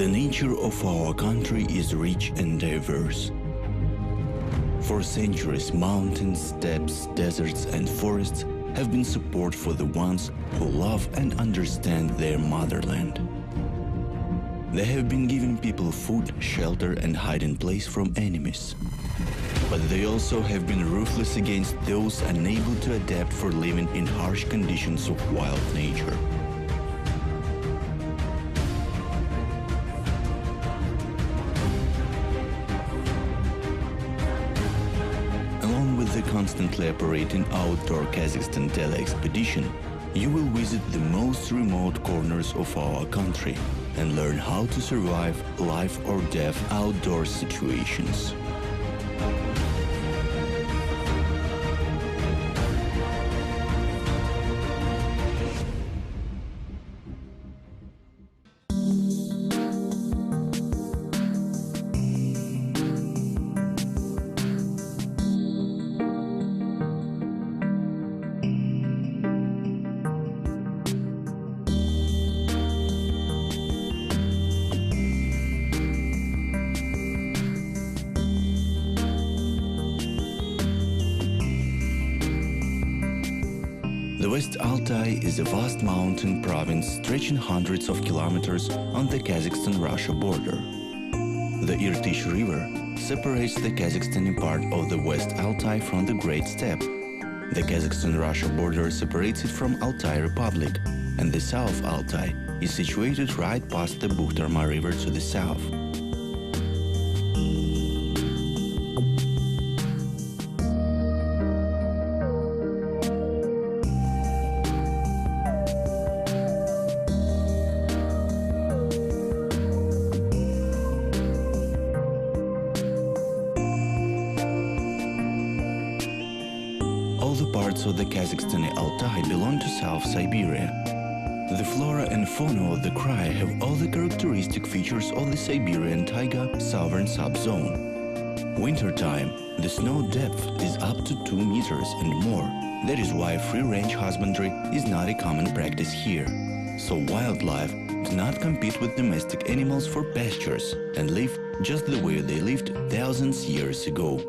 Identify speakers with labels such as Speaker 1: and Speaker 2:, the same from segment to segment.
Speaker 1: The nature of our country is rich and diverse. For centuries, mountains, steppes, deserts and forests have been support for the ones who love and understand their motherland. They have been giving people food, shelter and hiding place from enemies. But they also have been ruthless against those unable to adapt for living in harsh conditions of wild nature. Along with the constantly operating outdoor Kazakhstan tele-expedition, you will visit the most remote corners of our country and learn how to survive life or death outdoor situations. The West Altai is a vast mountain province stretching hundreds of kilometers on the Kazakhstan-Russia border. The Irtysh River separates the Kazakhstani part of the West Altai from the Great Steppe. The Kazakhstan-Russia border separates it from Altai Republic, and the South Altai is situated right past the Bukhtarma River to the south. All the parts of the Kazakhstani Altai belong to South Siberia. The flora and fauna of the Krai have all the characteristic features of the Siberian taiga southern subzone. Wintertime, the snow depth is up to 2 meters and more. That is why free-range husbandry is not a common practice here. So wildlife do not compete with domestic animals for pastures and live just the way they lived thousands years ago.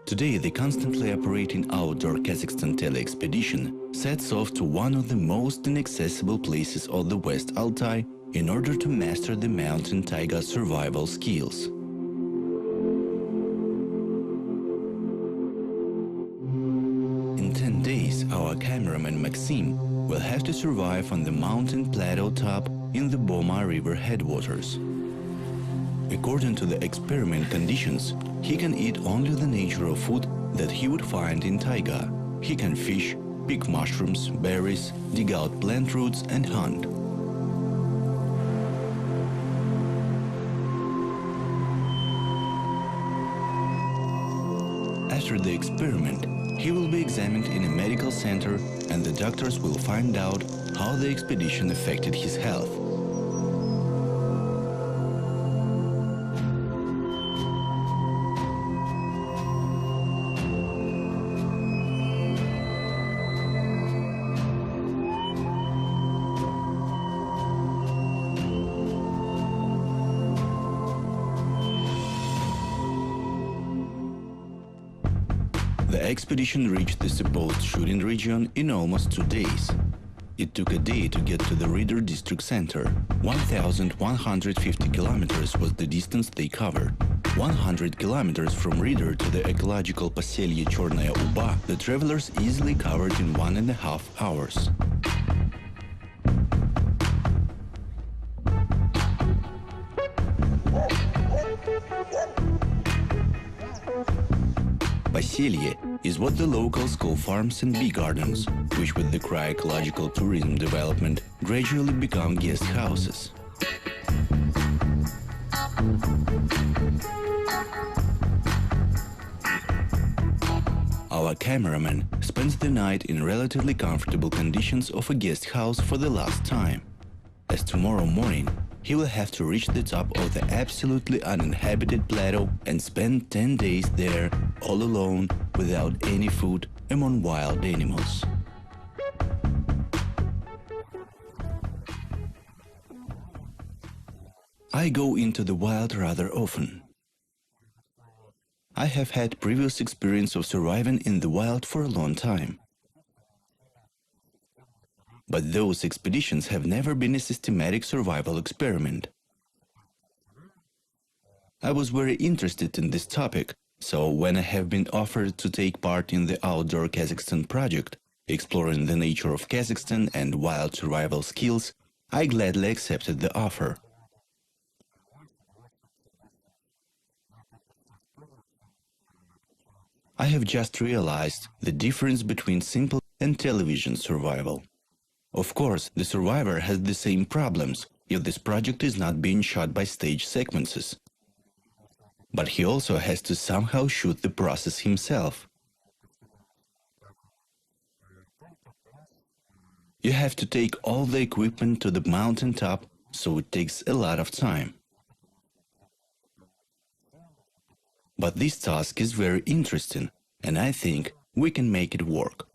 Speaker 1: Today, the constantly operating outdoor Kazakhstan tele-expedition sets off to one of the most inaccessible places of the West Altai in order to master the mountain taiga survival skills. In 10 days, our cameraman Maxim will have to survive on the mountain plateau top in the Boma River headwaters. According to the experiment conditions, he can eat only the nature of food that he would find in taiga. He can fish, pick mushrooms, berries, dig out plant roots and hunt. After the experiment, he will be examined in a medical center and the doctors will find out how the expedition affected his health. The expedition reached the supposed shooting region in almost 2 days. It took a day to get to the Rider district center. 1,150 kilometers was the distance they covered. 100 kilometers from Rider to the ecological Poselye Chornaya Uba, the travelers easily covered in 1.5 hours. Поселье is what the locals call farms and bee gardens, which with the cryoecological tourism development gradually become guest houses. Our cameraman spends the night in relatively comfortable conditions of a guest house for the last time, as tomorrow morning he will have to reach the top of the absolutely uninhabited plateau and spend 10 days there all alone without any food among wild animals. I go into the wild rather often. I have had previous experience of surviving in the wild for a long time. But those expeditions have never been a systematic survival experiment. I was very interested in this topic, so when I have been offered to take part in the outdoor Kazakhstan project, exploring the nature of Kazakhstan and wild survival skills, I gladly accepted the offer. I have just realized the difference between simple and television survival. Of course, the survivor has the same problems if this project is not being shot by stage sequences. But he also has to somehow shoot the process himself. You have to take all the equipment to the mountain top, so it takes a lot of time. But this task is very interesting, and I think we can make it work.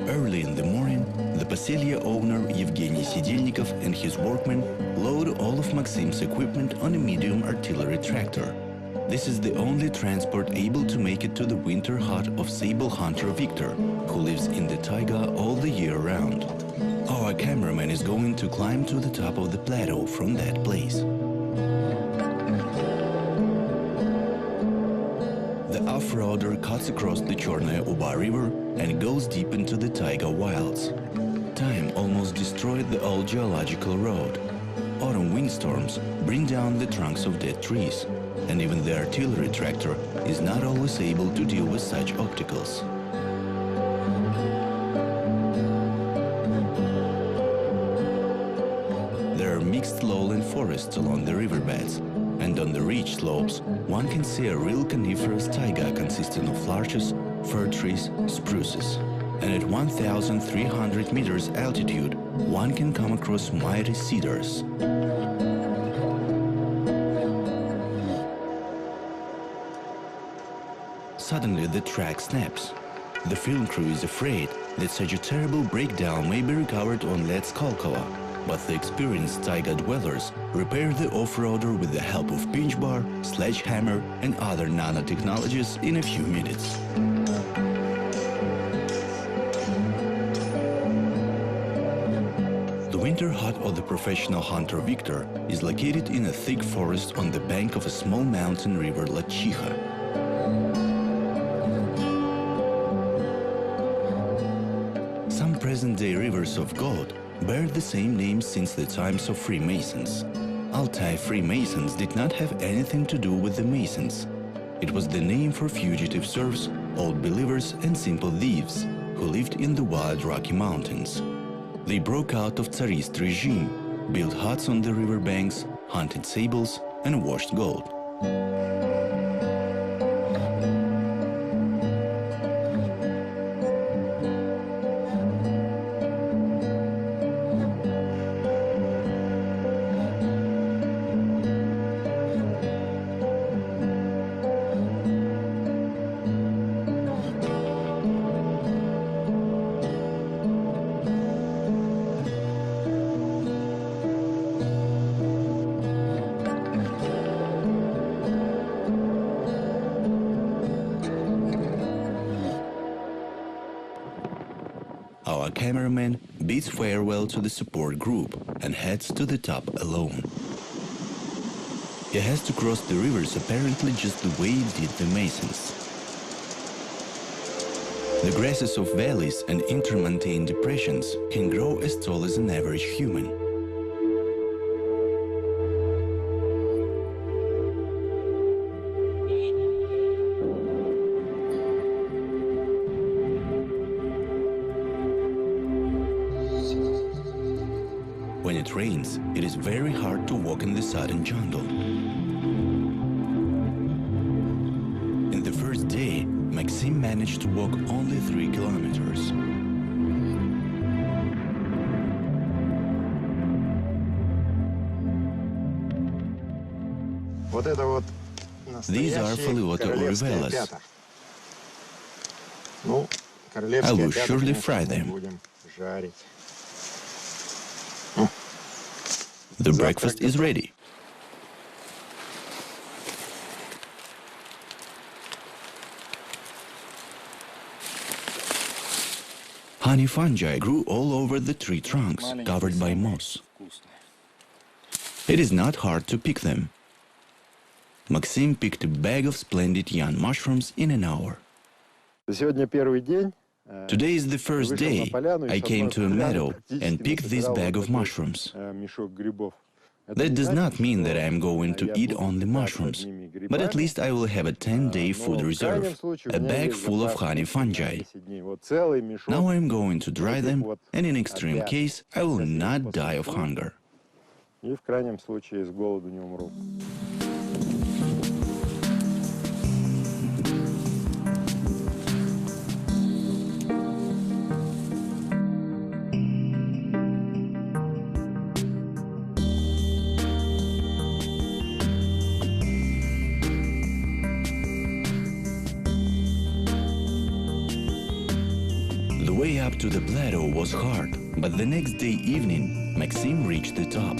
Speaker 1: Early in the morning, the Poselya owner Evgeny Sidelnikov and his workmen load all of Maxim's equipment on a medium artillery tractor. This is the only transport able to make it to the winter hut of sable hunter Victor, who lives in the taiga all the year round. Our cameraman is going to climb to the top of the plateau from that place. The off-roader cuts across the Chornaya Uba river and goes deep into the taiga wilds. Time almost destroyed the old geological road. Autumn windstorms bring down the trunks of dead trees, and even the artillery tractor is not always able to deal with such obstacles. There are mixed lowland forests along the riverbeds, and on the ridge slopes one can see a real coniferous taiga consisting of larches, fir trees, spruces. And at 1,300 meters altitude, one can come across mighty cedars. Suddenly the track snaps. The film crew is afraid that such a terrible breakdown may be recovered on Let's Kolkova, but the experienced taiga dwellers repair the off-roader with the help of pinch bar, sledgehammer and other nanotechnologies in a few minutes. The winter hut of the professional hunter Victor is located in a thick forest on the bank of a small mountain river Lachicha. Some present-day rivers of gold bear the same name since the times of Freemasons. Altai Freemasons did not have anything to do with the Masons. It was the name for fugitive serfs, old believers and simple thieves who lived in the wild Rocky Mountains. They broke out of Tsarist regime, built huts on the riverbanks, hunted sables and washed gold. Our cameraman bids farewell to the support group and heads to the top alone. He has to cross the rivers apparently just the way did the Masons. The grasses of valleys and intermontane depressions can grow as tall as an average human. When it rains, it is very hard to walk in the sudden jungle. In the first day, Maxim managed to walk only 3 kilometers. These are faliota or rivelas. I will surely fry them. The breakfast is ready. Honey fungi grew all over the tree trunks, covered by moss. It is not hard to pick them. Maxim picked a bag of splendid young mushrooms in an hour. Today is the first day. I came to a meadow and picked this bag of mushrooms. That does not mean that I am going to eat only mushrooms, but at least I will have a 10-day food reserve, a bag full of honey fungi. Now I am going to dry them, and in extreme case, I will not die of hunger. The way up to the plateau was hard, but the next day evening, Maxim reached the top.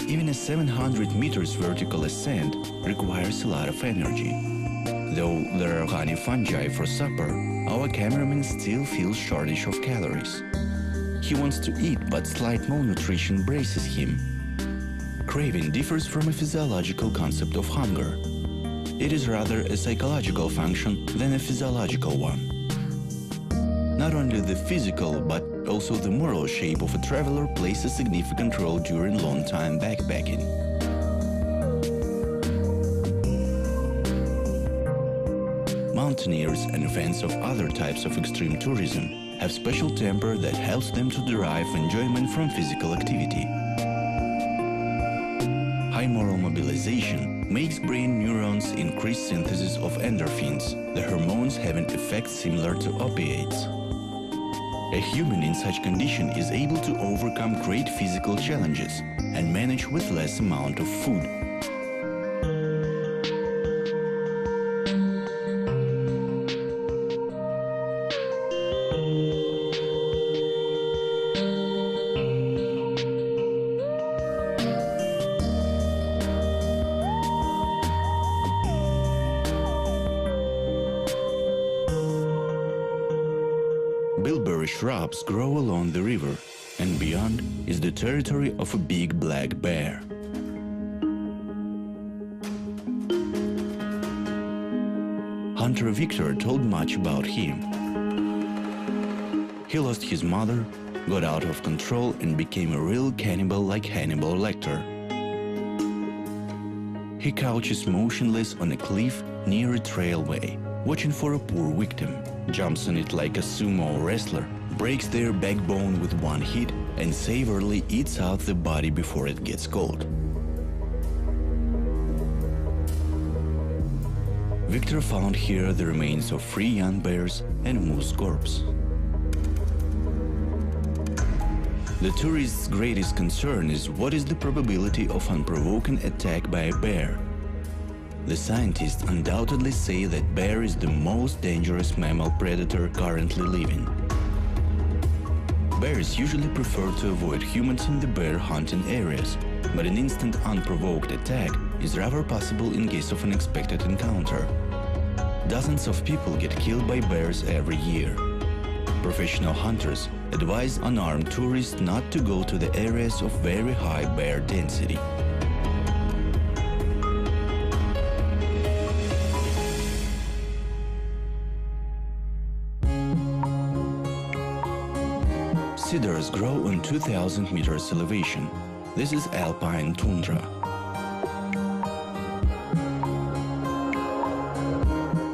Speaker 1: Even a 700 meters vertical ascent requires a lot of energy. Though there are honey fungi for supper, our cameraman still feels shortage of calories. He wants to eat, but slight malnutrition braces him. Craving differs from a physiological concept of hunger. It is rather a psychological function than a physiological one. Not only the physical, but also the moral shape of a traveler plays a significant role during long-time backpacking. Mountaineers and fans of other types of extreme tourism have special temper that helps them to derive enjoyment from physical activity. High moral mobilization makes brain neurons increase synthesis of endorphins, the hormones having effects similar to opiates. A human in such condition is able to overcome great physical challenges and manage with less amount of food. Bilberry shrubs grow along the river, and beyond is the territory of a big black bear. Hunter Victor told much about him. He lost his mother, got out of control and became a real cannibal like Hannibal Lecter. He couches motionless on a cliff near a trailway, watching for a poor victim, jumps on it like a sumo wrestler, breaks their backbone with one hit, and savorily eats out the body before it gets cold. Victor found here the remains of 3 young bears and a moose corpse. The tourists' greatest concern is what is the probability of unprovoked attack by a bear. The scientists undoubtedly say that bear is the most dangerous mammal predator currently living. Bears usually prefer to avoid humans in the bear hunting areas, but an instant unprovoked attack is rather possible in case of an unexpected encounter. Dozens of people get killed by bears every year. Professional hunters advise unarmed tourists not to go to the areas of very high bear density. Cedars grow on 2000 meters elevation. This is alpine tundra.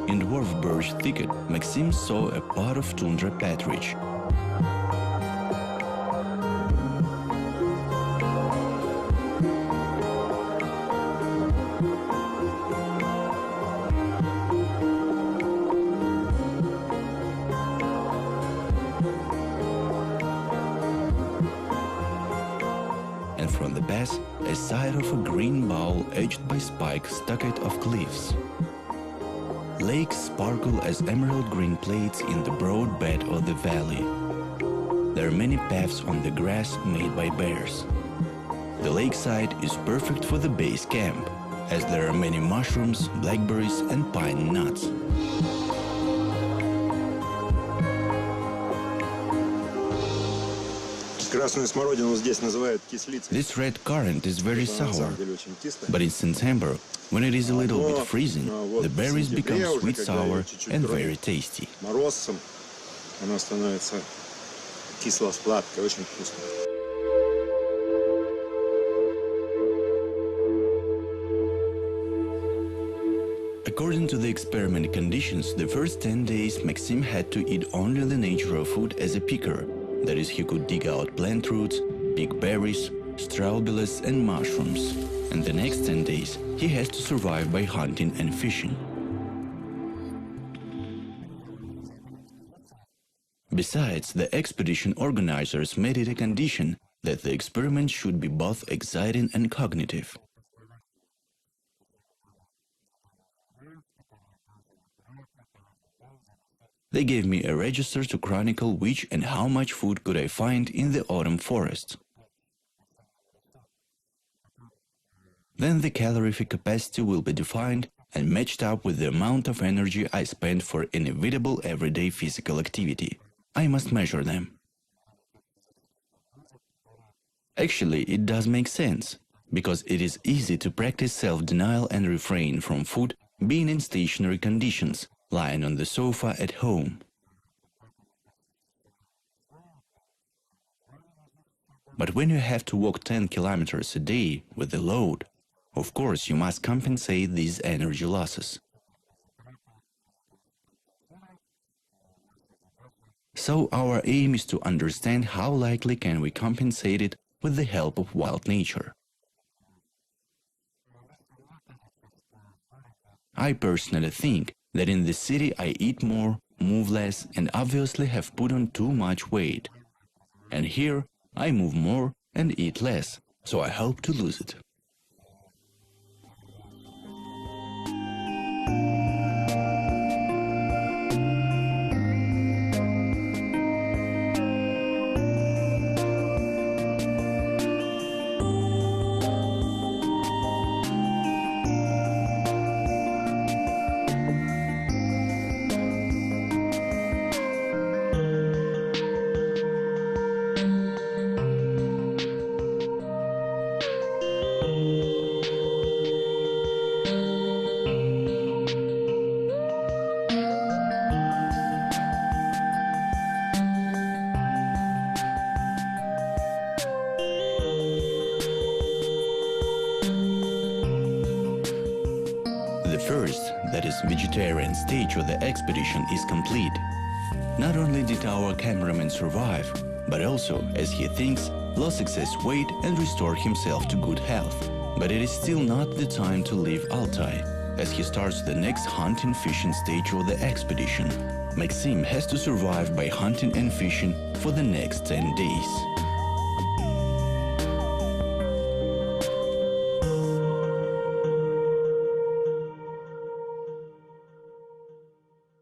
Speaker 1: In dwarf birch thicket, Maxim saw a pot of tundra partridge. And from the pass, a side of a green bowl edged by spikes stuck out of cliffs. Lakes sparkle as emerald green plates in the broad bed of the valley. There are many paths on the grass made by bears. The lakeside is perfect for the base camp, as there are many mushrooms, blackberries and pine nuts. This red currant is very sour, but in September, when it is a little bit freezing, the berries become sweet sour and very tasty. According to the experiment conditions, the first 10 days Maxim had to eat only the natural food as a picker. That is, he could dig out plant roots, pick berries, strawberries and mushrooms. And the next 10 days he has to survive by hunting and fishing. Besides, the expedition organizers made it a condition that the experiment should be both exciting and cognitive. They gave me a register to chronicle which and how much food could I find in the autumn forest. Then the calorific capacity will be defined and matched up with the amount of energy I spend for inevitable everyday physical activity. I must measure them. Actually, it does make sense, because it is easy to practice self-denial and refrain from food being in stationary conditions, lying on the sofa at home. But when you have to walk 10 kilometers a day with the load, of course you must compensate these energy losses. So our aim is to understand how likely can we compensate it with the help of wild nature. I personally think that in the city I eat more, move less and obviously have put on too much weight. And here I move more and eat less, so I hope to lose it. The first, that is vegetarian stage of the expedition is complete. Not only did our cameraman survive, but also, as he thinks, lost excess weight and restored himself to good health. But it is still not the time to leave Altai, as he starts the next hunting fishing stage of the expedition. Maxim has to survive by hunting and fishing for the next 10 days.